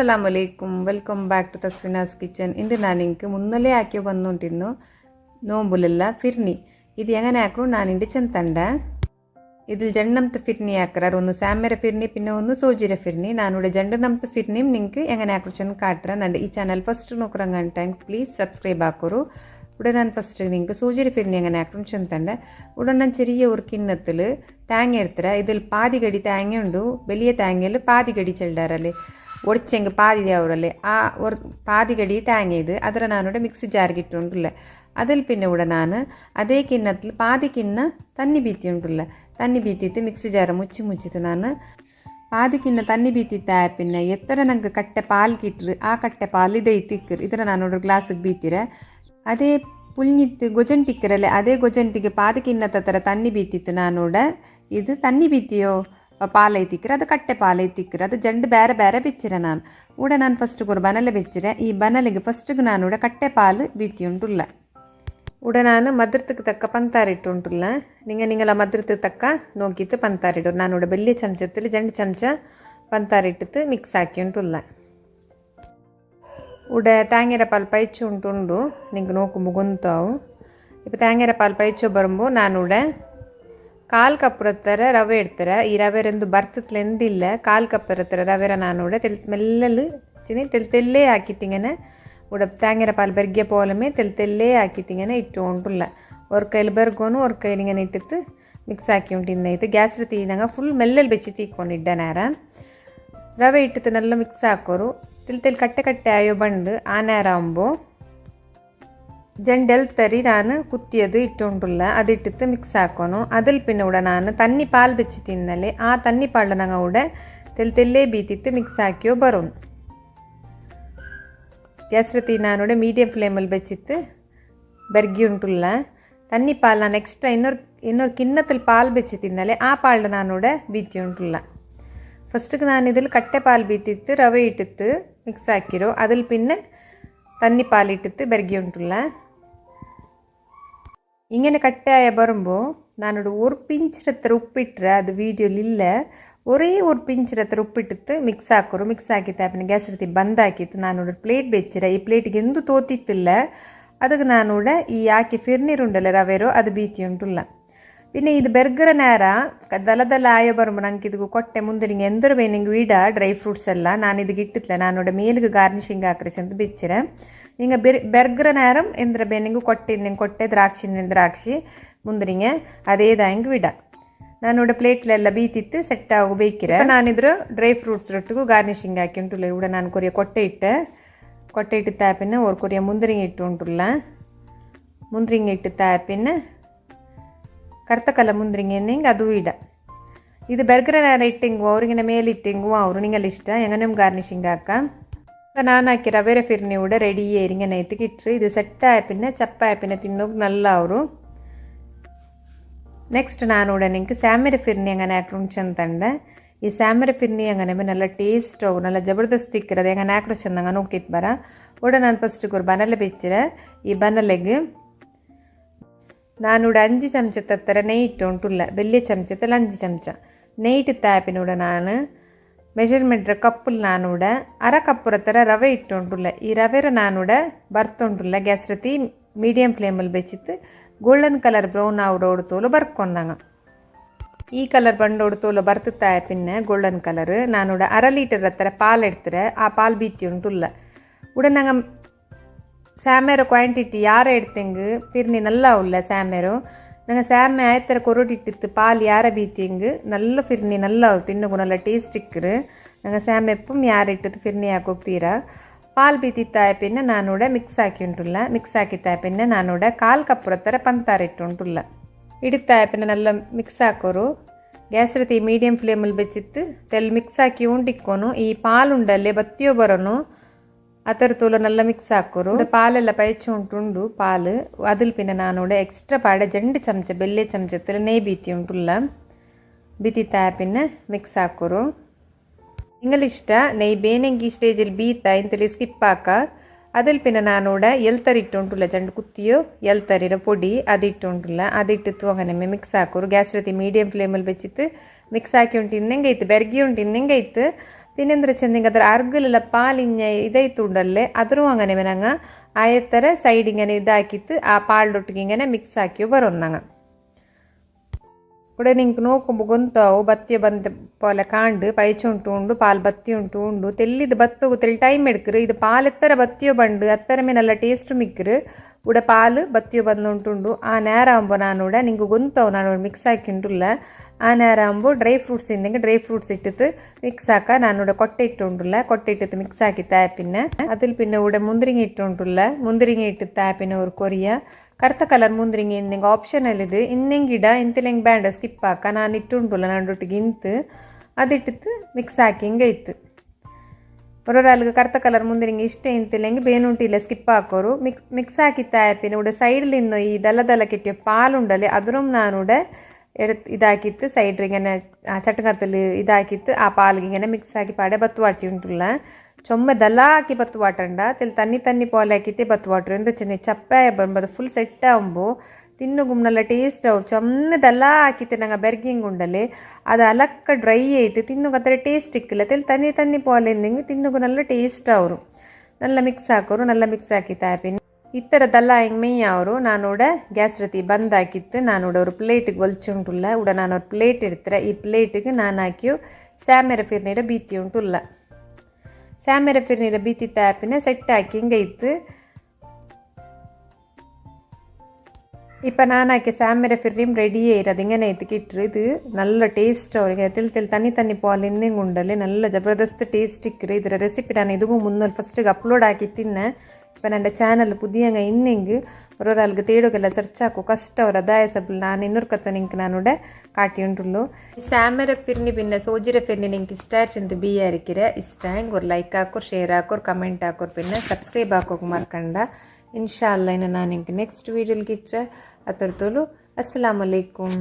ಅಸ್ಸಲಾಮು ಅಲೈಕುಮ್ welcome back to ತಸ್ವಿನಾಸ್ kitchen. ಇಂದು ನಾನು ink ಮುನ್ನಲೇ ಹಾಕಿ ಬಂದುಂಟಿನ್ನು ನೋಂಬುಲೆಲ್ಲ ಫಿರ್ನಿ ಇದು ಎಂಗನೆ ಹಾಕ್ರು ನಾನು ಇಂಡಿ ಚೆಂತಂಡ ഇതിൽ ജണ്ടനംത്ത് ഫിർനി ആക്കറാർ ഒന്ന് സാമര ഫിർനി പിന്നെ ഒന്ന് സോജിര ഫിർനി നാനിവിടെ ജണ്ടനംത്ത് ഫിർനിയും നിങ്ങൾക്ക് എങ്ങനെ ആക്കുറച്ചെന്ന് കാട്ടുക നണ്ട് ഈ ചാനൽ ഫസ്റ്റ് നോക്കുറങ്ങാൻ പ്ലീസ് സബ്സ്ക്രൈബ് ആക്കോರು ഉടനെ ഞാൻ ഫസ്റ്റ് നിങ്ങൾക്ക് സൂചിര ഫിർനി എങ്ങനെ ആക്കും ചെന്തണ്ട് ഉടനെ ഞാൻ ചെറിയ ഒരു കിണ്ണത്തിൽ തേങ്ങ എടുത്തര ഇതിൽ പാതി കടി തേങ്ങ ഉണ്ടു വലിയ തേങ്ങയിൽ പാതി കടി ചെല്ലാറല്ലേ ഒടിച്ചെങ്കിൽ പാതി ആവറല്ലേ ആ ഒരു പാതി കടി തേങ്ങ ഇത് ಅದರ ನಾನಿവിടെ ಮಿಕ್ಸಿ ಜಾರ್ಗೆ ಇಟ್ಟುಂಟುಲ್ಲ അതിൽ പിന്നെ ഇവിടെ ನಾನು അതേ കിണ്ണത്തിൽ പാതി കിണ്ണ തന്നി ബീത്തി ഉണ്ടല്ല തന്നി ബീത്തിട്ട് മിക്സി ജാർ മുച്ചിട്ട് ನಾನು പാതി കിണ്ണ തന്നി ബീത്തിത്തായ പിന്നെ എത്ര ನಂಗೆ ಕಟ್ಟೆ ಪಾಲ್ ಕಿಟ್ರು ಆ ಕಟ್ಟೆ ಪಾಲ್ ಇದೇ ತಿಕ್ಕರು ಇದರ ನಾನು ಒಂದು ಗ್ಲಾಸಿಗೆ ಬೀತಿರ ಅದೇ ಪುಲ್ನಿತ್ತು ಗೊಜಂಟಿಕ್ಕರಲ್ಲೇ ಅದೇ ಗೊಜಂಟಿಗೆ ಪಾದಿ ಕಿನ್ನತ್ತ ಥರ ತನ್ನಿ ಬೀತಿತ್ತು ನಾನೋಡ ಇದು ತನ್ನಿ ಬೀತಿಯೋ ಪಾಲ್ ಐತಿಕ್ಕರು ಅದು ಕಟ್ಟೆ ಪಾಲ್ ಐತಿಕ್ಕರು ಅದು ಜಂಡು ಬೇರೆ ಬೇರೆ ಬೆಚ್ಚಿರ ನಾನು ಊಡ ನಾನು ಫಸ್ಟಿಗೆ ಒಂದು ಬನಲೆ ಬೆಚ್ಚಿರ ಈ ಬನಲೆಗೆ ಫಸ್ಟಿಗೆ ನಾನೂಡ ಕಟ್ಟೆ ಪಾಲು ಬೀತಿ ಉಂಟುಲ್ಲ ಉಡ ನಾನು ಮದ್ರತಕ್ಕೆ ತಕ್ಕ ಪಂತಾರಿಟ್ಟು ಉಂಟುಲ್ಲ ನಿಂಗಲ ಮದ್ರತಕ್ಕೆ ತಕ್ಕ ನೋಕಿತ್ತು ಪಂತಾರಿಡು ನಾನೂಡ ಬೆಳ್ಳಿಯ ಚಮಚದಲ್ಲಿ ಜಂಡು ಚಮಚ ಪಂತಾರಿಟ್ಟು ಮಿಕ್ಸ್ ಹಾಕಿ ಉಂಟುಲ್ಲ ಉಡ ತೇಂಗೆರ ಪಾಲು ಪೈಚು ಉಂಟುಂಡು ನಿಂಗೆ ನೋಕು ಗೊತ್ತಾವು ಇಪ್ಪ ತೇಂಗೆರ ಪಾಲು ಪೈಚು ಬರುಂಬು ನಾನೂಡ ಕಾಲು ಕಪ್ಪುರತ್ತರ ರವೆ ಇಡ್ತಾರೆ ಈ ರವೆರೆಂದು ಬರ್ತತ್ಲೆಂದಿಲ್ಲ ಕಾಲು ಕಪ್ಪುರತ್ತರ ರವೆರ ನಾನೂಡ ಮೆಲ್ಲಲು ತೆಲ್ಲೇ ಹಾಕಿತ್ತಿಂಗನೆ ಉಡ ತೇಂಗೆರ ಪಾಲು ಬೆರ್ಗೆ ಪೋಲಮೇ ತೆಲ್ಲೇ ಹಾಕಿತ್ತಿಂಗನೆ ಇಟ್ಟು ಉಂಟುಲ್ಲ ஒரு கையில் பெருகோನು ஒரு கையில் இங்கே இட்டுத்து மிக்ஸ் ஆக்கி ಉಂಟಿಂದೈತೆ ಗ್ಯಾಸ್ ತೀನಾಗ ಫುಲ್ ಮೆಲ್ಲಲ್ಲಿ ಬೆಚ್ಚಿ ತೀಕ್ಕೊಂಡಿದ್ದ ನೇರ ರವೆ ಇಟ್ಟಿತ್ತು ನೆಲ್ಲ ಮಿಕ್ಸ್ ಹಾಕೋರು ತಿಲ್ ಕಟ್ಟೆ ಕಟ್ಟೆ ಆಯೋ ಬಂಡು ಆ ನೇರ ಅಂಬು ಜಂಡೆಲ್ ತರಿ ನಾನು ಕುತ್ತಿಯದು ಇಟ್ಟುಂಟುಲ್ಲ ಅದಿಟ್ಟಿತ್ತು ಮಿಕ್ಸ್ ಹಾಕೋನು ಅದಿಲ್ ಪಿನ್ನ ಉಡ ನಾನು ತನ್ನಿ ಪಾಲ್ ಬೆಚ್ಚಿ ತಿನ್ನಲೆ ಆ ತನ್ನಿ ಪಾಲು ನಂಗೆ ಉಡ ತೆಲ್ಲೇ ಬೀತಿತ್ತು ಮಿಕ್ಸ್ ಹಾಕಿಯೋ ಬರೋನು ಗ್ಯಾಸ್ ರೀತಿ ನಾನು ಮೀಡಿಯಂ ಫ್ಲೇಮಲ್ಲಿ ಬೆಚ್ಚಿತ್ತು ಬೆರ್ಗಿ ಉಂಟುಲ್ಲ ತನ್ನಿ ಪಾಲು ನಾನು ಎಕ್ಸ್ಟ್ರಾ ಇನ್ನೊರು ಕಿನ್ನತ್ತಲ್ಲಿ ಪಾಲು ಬೆಚ್ಚಿ ತಿನ್ನಲೆ ಆ ಪಾಲು ನಾನೂಡ ಬೀತಿ ಉಂಟುಲ್ಲ ಫಸ್ಟಿಗೆ ನಾನು ಇದ್ರಲ್ಲಿ ಕಟ್ಟೆ ಪಾಲು ಬೀತಿತ್ತು ರವೆ ಇಟ್ಟಿತ್ತು ಮಿಕ್ಸ್ ಹಾಕಿರೋ ಅದಿಲ್ ಪಿನ್ನೆ ತನ್ನಿ ಪಾಲು ಇಟ್ಟಿತ್ತು ಬೆರ್ಗಿ ಉಂಟುಲ್ಲ ഇങ്ങനെ കട്ടയായ വരുമ്പോൾ നാനോട് ഒരു പിഞ്ചിരത്ര ഉപ്പിട്ടರೆ അത് വീഡിയോയിലില്ല ഒരേ ഒരു പിഞ്ചിരത്ര ഉപ്പിട്ടിട്ട് ಮಿಕ್ಸ್ ಹಾಕೋರು ಮಿಕ್ಸ್ ಹಾಕಿತ್ತು പിന്നെ ಗ್ಯಾಸ್ ರೀತಿ ಬಂದ್ ಹಾಕಿತ್ತು ನಾನೋಡ ಪ್ಲೇಟ್ ಬೆಚ್ಚಿರ ಈ ಪ್ಲೇಟಿಗೆ ಎಂದೂ ತೋತಿತ್ತಿಲ್ಲ ಅದಕ್ಕೆ ನಾನೋಡ ಈ ಹಾಕಿ ಫಿರ್ನೀರುಂಡಲ್ಲ ರವೆರೋ ಅದು ಬೀತಿ ಉಂಟುಲ್ಲ പിന്നെ ഇത് ബർഗർ നേര ദലദല ആയ പറയുമ്പോൾ ഞങ്ങൾക്ക് ഇത് കൊട്ടെ മുന്തിരി നിങ്ങൾ എന്തൊരു വേണമെങ്കിൽ ഇടാ ഡ്രൈ ഫ്രൂട്ട്സ് എല്ലാം ഞാനിത് ഇട്ടിട്ടില്ല ഞാനിവിടെ മേലിಗೆ ಗಾರ್ನಿಶಿಂಗ್ ಹಾಕ್ರಿಸಿ ಅಂತ ಬಿಚ್ಚಿರ നിങ്ങൾ ബർഗർ നേരം എന്തൊരു വേണമെങ്കിൽ കൊട്ടെ ದ್ರಾಕ್ಷಿ മുന്തിരിങ്ങ അതേതായെങ്കിൽ വിടാം ನಾನಿവിടെ ಪ್ಲೇಟ್ಲೆಲ್ಲ ಬೀತಿತ್ತು ಸೆಟ್ ಆಗೋ ಬೇಕಿರ ನಾನಿದ್ರು ಡ್ರೈ ಫ್ರೂಟ್ಸ್ ರೊಟ್ಟಿಗೂ ಗಾರ್ನಿಶಿಂಗ್ ಹಾಕಿ ಉಂಟುಲ್ಲ ഇവിടെ ನಾನು ಕೊರಿಯ ಕೊಟ್ಟೆ ಇಟ್ಟು ತಾಪಿನ ஒரு ಕೊರಿಯ മുന്തിരിങ്ങ ಇಟ್ಟು ಉಂಟುಲ್ಲ മുന്തിരിങ്ങ ಇಟ್ಟು ತಾಪಿನ ಕರ್ತ ಕಲ മുന്തിരിങ്ങ ಅದು ಇಡ ಇದು ಬರ್ಗರ್ ಇಟ್ಟಿಂಗು ಅವ್ರಿಗಿನ ಮೇಲೆ ಇಟ್ಟಿಂಗು ಅವರು ನಿಂಗಲ್ಲಿ ಇಷ್ಟ ಹೆಂಗನೇ ಗಾರ್ನಿಶಿಂಗ್ ಹಾಕ ನಾನು ಹಾಕಿ ರವೆರ ಫಿರ್ನಿ ಕೂಡ ರೆಡಿ ಏರಿಂಗನೆ ಎತ್ತಿಕಿಟ್ರು ಇದು ಸೆಟ್ ಆ್ಯಪಿನ ಚಪ್ಪ ಆ್ಯಪಿನ ತಿನ್ನೋಕೆ ನಲ್ಲ ಅವರು ನೆಕ್ಸ್ಟ್ ನಾನು ಕೂಡ ನಿಂಗೆ ಸ್ಯಾಮರ ಫಿರ್ನಿ അങ്ങനെ ಹಾಕ್ರುಂಚಂತಂಡ ಈ ಸ್ಯಾಮರ ಫಿರ್ನಿ അങ്ങനെ നല്ല ടേസ്റ്റ് ആവും നല്ല ಜಬರ್ದಸ್ತ್ ಇಕ್ಕಿರೋದು ಹೆಂಗನೆ ಹಾಕ್ರುಂಚಂದಂಗ ನೋಕಿತ್ ಬರ ಒಡ ನಾನು ಫಸ್ಟಿಗೆ ஒரு ಬನಲೆ ಬೆಚ್ಚಿರ ಈ ಬನಲೆಗೆ ನಾನಿവിടെ 5 ಚಮಚ നെയ്യ് ഇട്ട് ಉಂಟುಲ್ಲ വലിയ ಚಮಚത്തിൽ 5 ಚಮಚ നെയ്യ് ಇಟ್ಟು ತಾಪಿನೂടെ ನಾನು ಮೆಜರ್ಮೆಂಟ್ರ ಕಪ್ಪಲ್ಲಿ ನಾನೂಡ ಅರ ಕಪ್ಪುರ ಥರ ರವೆ ಇಟ್ಟು ಉಂಟುಲ್ಲ ಈ ರವೆರ ನಾನೂಡ ಬರ್ತುಂಟುಲ್ಲ ಗ್ಯಾಸ್ ರೀತಿ ಮೀಡಿಯಂ ಫ್ಲೇಮಲ್ಲಿ ಬೆಚ್ಚಿತ್ತು ಗೋಲ್ಡನ್ ಕಲರ್ ಬ್ರೌನ್ ಅವರೋಡು ತೋಲು ಬರ್ಕೊಂಡಂಗ ಈ ಕಲರ್ ಬಂಡೋಡು ತೋಲು ಬರ್ತಾಯ ಪಿನ್ನೆ ಗೋಲ್ಡನ್ ಕಲರ್ ನಾನೂಡ 1/2 ಲೀಟರ್ ಹತ್ರ ಪಾಲು ಎಡ್ತಾರೆ ಆ ಪಾಲು ಬೀತಿ ಉಂಟುಲ್ಲ ಉಡ ನಂಗೆ ಸ್ಯಾಮೇರೋ ಕ್ವಾಂಟಿಟಿ ಯಾರ ಎಡ್ತೆಂಗೆ ಫಿರ್ನಿ ನಲ್ಲ ಉಲ್ಲ ಸ್ಯಾಮೇರೋ ನಂಗೆ ಸ್ಯಾಮೆ ಆಯ್ತರ ಕೊರೊಟಿಟ್ಟಿತ್ತು ಪಾಲು ಯಾರ ಬೀತಿಂಗೆ ನಲ್ಲ ಫಿರ್ನಿ ನಲ್ಲ ಆಯ್ತು ಇನ್ನೂ ನಲ್ಲ ಟೇಸ್ಟ್ ಇಕ್ಕರು ನಂಗೆ ಸ್ಯಾಮೆ ಎಪ್ಪಂ ಯಾರು ಇಟ್ಟದ್ದು ಫಿರ್ನಿ ಹಾಕೋಗ್ತೀರಾ ಪಾಲು ಬೀತಿತ್ತಾಯ ಪಿನ್ನ ನಾನೂಡ ಮಿಕ್ಸ್ ಹಾಕಿ ಉಂಟುಲ್ಲ ಮಿಕ್ಸ್ ಹಾಕಿತ್ತಾಯ ಪಿನ್ನ ನಾನೂಡ ಕಾಲು ಕಪ್ಪುರ ಥರ ಪಂತಾರಿಟ್ಟು ಉಂಟುಲ್ಲ ಇಡುತ್ತಾಯ ಪಿನ್ನ ನಲ್ಲ ಮಿಕ್ಸ್ ಹಾಕೋರು ಗ್ಯಾಸ್ ರೀತಿ ಮೀಡಿಯಂ ಫ್ಲೇಮಲ್ಲಿ ಬೆಚ್ಚಿತ್ತು ತೆಲ್ ಮಿಕ್ಸ್ ಹಾಕಿ ಉಂಟಿಕ್ಕೋನು ಈ ಪಾಲು ಉಂಡಲ್ಲೇ ಬತ್ತಿಯೋ ಬರೋನು ಅದರ ತೋಲು ನಲ್ಲ ಮಿಕ್ಸ್ ಹಾಕೋರು ಪಾಲೆಲ್ಲ ಪೈಚು ಉಂಟುಂಡು ಪಾಲು ಅದಿಲ್ ಪಿನ್ನ ನಾನೂಡ ಎಕ್ಸ್ಟ್ರಾ ಪಾಡೆ ಜಂಡು ಚಮಚ ಬೆಲ್ಲೆ ಚಮಚത്തിൽ നെയ്യ് ಬೀತಿ ಉಂಟುಲ್ಲ ಬೀತಿತ್ತಾಯ ಪಿನ್ನ ಮಿಕ್ಸ್ ಹಾಕೋರು നിങ്ങളിഷ്ട നെയ്യ് ಬೇನೆಂಗಿ ಸ್ಟೇಜಲ್ಲಿ ಬೀತಾ ಇಂತಲ್ಲಿ ಸ್ಕಿಪ್ ಹಾಕ അതിൽ പിന്നെ നാനൂടെ എൽത്തരി ഇട്ടുകൊണ്ടുള്ള രണ്ട് കുത്തിയോ എൽത്തരിയുടെ പൊടി അതിട്ടുകൊണ്ടുള്ള അതിട്ടിത്തു അങ്ങനെ മിക്സ് ആക്കൂರು ಗ್ಯಾಸ್ ರೀತಿ ಮೀಡಿಯಂ ಫ್ಲೇಮಲ್ಲಿ ಬೆಚ್ಚಿತ್ತು ಮಿಕ್ಸ್ ಹಾಕಿ ಉಂಟು ಇನ್ನೆಂಗೈತು ಬೆರ್ಗಿ ಉಂಟು ಇನ್ನೆಂಗೈತು പിന്നെന്താ ചെന്നെങ്കിൽ അത്ര അർഗിലുള്ള പാലിഞ്ഞ ഇതായിട്ടുണ്ടല്ലേ അതൊരു അങ്ങനെ വേനങ്ങ ആയത്തര സൈഡ് ഇങ്ങനെ ഇതാക്കിയിട്ട് ആ പാലിലൊട്ടിക്ക് ഇങ്ങനെ മിക്സ് ആക്കി വരുന്നങ്ങ ഇവിടെ നിങ്ങൾക്ക് നോക്കുമ്പോൾ ഗൊಂತಾವು ಬತ್ತಿಯ ಬಂದ പോലെ ಕಾಂಡು ಪೈಚುಂಟು ಉಂಡು ಪಾಲ್ ಬತ್ತಿ ಉಂಟು ಉಂಡು ತೆಲ್ಲಿದು ಬತ್ತಗು ತೆಲ್ಲಿ ಟೈಮ್ ಎಡ್ಕರು ಇದು ಪಾಲ್ ಎತ್ತರ ಬತ್ತಿಯೋ ಬಂಡು ಅತ್ತರ നല്ല ടേസ്റ്റ് മിക്കറ് ഇവിടെ പാല് ബത്തിയോ ಬಂದುಂಟುಂಡು ಆ നേരാകുമ്പോൾ നാനൂടെ നിങ്ങൾക്ക് ഗൊಂತಾವು ನಾನು ಮಿಕ್ಸ್ ಹಾಕಿಂಡುಲ್ಲ ಆ നേരാകുമ്പോൾ ಡ್ರೈ ಫ್ರೂಟ್ಸ್ ಇಂದೆಂಗೆ ಡ್ರೈ ಫ್ರೂಟ್ಸ್ ഇട്ടിട്ട് മിക്സ് ആക്കാൻ നാനൂടെ കൊട്ട ഇട്ടുണ്ടുള്ള കൊട്ട ഇട്ടിട്ട് മിക്സ് ആക്കി താപ്പിന്നെ അതിൽ പിന്നെ ഇവിടെ മുന്തിരിങ്ങ ഇട്ടുണ്ടുള്ള മുന്തിരിങ്ങ ഇട്ട് താപ്പിന്നെ ഒരു കൊറിയ ಕರ್ತ ಕಲರ್ ಮುಂದ್ರಿಂಗೆ ನಿಂಗೆ ಆಪ್ಷನಲ್ ಇದು ಇನ್ನೆಂಗಿಡ ಇಂತಿಲೆಂಗೆ ಬ್ಯಾಂಡ ಸ್ಕಿಪ್ ಹಾಕ ನಾನು ಇಟ್ಟುಂಟುಲ್ಲ ನಡುಟ್ಟಿಗೆ ಇಂತು ಅದಿಟ್ಟಿತ್ತು ಮಿಕ್ಸ್ ಹಾಕಿ ಹಿಂಗೆ ಇತ್ತು ಒರೊರಾಲ್ಗೆ ಕರ್ತ ಕಲರ್ ಮುಂದಿರಿಂಗೆ ಇಷ್ಟ ಇಂತಿಲೆಂಗೆ ಬೇನುಂಟಿಲ್ಲ ಸ್ಕಿಪ್ ಹಾಕೋರು ಮಿಕ್ಸ್ ಹಾಕಿತ್ತ ಆ್ಯಪಿನ ಉಡ ಸೈಡ್ಲಿಂದ ಈ ದಲ್ಲ ಕೆಟ್ಟಿಯ ಪಾಲುಂಡಲೆ ಅದರೂಮ್ ನಾನುಡೆ ഇതാക്കിയിട്ട് സൈഡിൽ ഇങ്ങനെ ചട്ടുകത്തിൽ ഇതാക്കിയിട്ട് ആ പാലിൽ ഇങ്ങനെ മിക്സ് ആക്കി പാടെ ബത്ത് വാട്ടി ഉണ്ടുള്ള ചുമ ദലാക്കി ബത്ത് വാട്ടണ്ട തന്നി പോലെ ആക്കിയിട്ട് ബത്ത് വാട്ടർ എന്താ വെച്ചാൽ ചപ്പായ അത് ഫുൾ സെറ്റ് ആകുമ്പോൾ തിന്നുകും നല്ല ടേസ്റ്റ് ആവും ചുമ ദല ആക്കിയിട്ട് ഞങ്ങൾ ബെർഗിങ് ഉണ്ടല്ലേ അത് അലക്ക ഡ്രൈ ആയിട്ട് തിന്നുക അത്ര ടേസ്റ്റ് ഇക്കില്ല തന്നി പോലെ ഉണ്ടെങ്കിൽ തിന്നുക നല്ല ടേസ്റ്റ് ആവും നല്ല മിക്സ് ആക്കോರು നല്ല മിക്സ് ആക്കി താപ്പിന് ಈ ಥರದ್ದೆಲ್ಲ ಹಿಂಗೆ ಮೇಯ್ಯ ಅವರು ನಾನೂಡೆ ಗ್ಯಾಸ್ ರತಿ ಬಂದಾಕಿತ್ತು ನಾನೂಡೆ ஒரு ಪ್ಲೇಟಿಗೆ ಒಲ್ಚುಂಟುಲ್ಲ ಉಡ ನಾನು ஒரு ಪ್ಲೇಟ್ ಇರ್ತಾರೆ ಈ ಪ್ಲೇಟಿಗೆ ನಾನು ಹಾಕಿಯು ಸ್ಯಾಮೆರ ಫಿರ್ನೀರ ಬೀತಿ ಉಂಟುಲ್ಲ ಸ್ಯಾಮೆರ ಫಿರ್ನೀರ ಬೀತಿ ತಾಪಿನ ಸೆಟ್ ಹಾಕಿ ಹಿಂಗೆ ಇತ್ತು இப்போ நான் ஆக்கி சாமரை ஃபிரியும் ரெடியே இரு இങ്ങനെ எத்துக்கிட்டு இது நல்ல டேஸ்ட் அவருக்கு தண்ணி போல் இன்னும் உண்டല്ലേ നല്ല ജബർദസ്ത് ടേസ്റ്റ് ഇക്കറ് ಇದರ ರೆಸಿಪಿ ನಾನು ಇದಕ್ಕೂ ಮುನ್ನೊಂದು ಫಸ್ಟಿಗೆ ಅಪ್ಲೋಡ್ ಹಾಕಿ ತಿನ್ನೆ இப்போ ನನ್ನ ಚಾನಲ್ ಪುದಿಯಂಗ ಇನ್ನೆಂಗೆ ಒರೊರಾಲ್ಗೆ ತೇಡೋಗೆಲ್ಲ ಸರ್ಚ್ ಹಾಕೋ ಕಷ್ಟ ಅವರ ಅದಾಯಸಬಲ್ ನಾನು ಇನ್ನೂರು ಕತ್ತ ನಿಂಗೆ ನಾನುಡೆ ಕಾಟಿ ಉಂಟುಳ್ಳು ಸ್ಯಾಮರ ಫಿರ್ನಿ ಪಿನ್ನ ಸೋಜಿರ ಫಿರ್ನಿ ನಿಂಗೆ ಇಷ್ಟ ಚೆಂದ ಬಿಯ ಇರಿಕಿರೆ ಇಷ್ಟ ಹೆಂಗೆ ஒரு ಲೈಕ್ ಹಾಕೋರು ಶೇರ್ ಹಾಕೋರು ಕಮೆಂಟ್ ಹಾಕೋರು ಪಿನ್ನ ಸಬ್ಸ್ಕ್ರೈಬ್ ಹಾಕೋಕೆ ಮರ್ಕಂಡ ಇನ್ಶಾ ಅಲ್ಲ ಇನ್ನು ನಾನು ನಿಂಗೆ ನೆಕ್ಸ್ಟ್ ವೀಡಿಯೋಲಿ ಗಿಟ್ರೆ ಅತರ್ತೋಲು ಅಸ್ಸಲಾಮು ಅಲೈಕುಮ್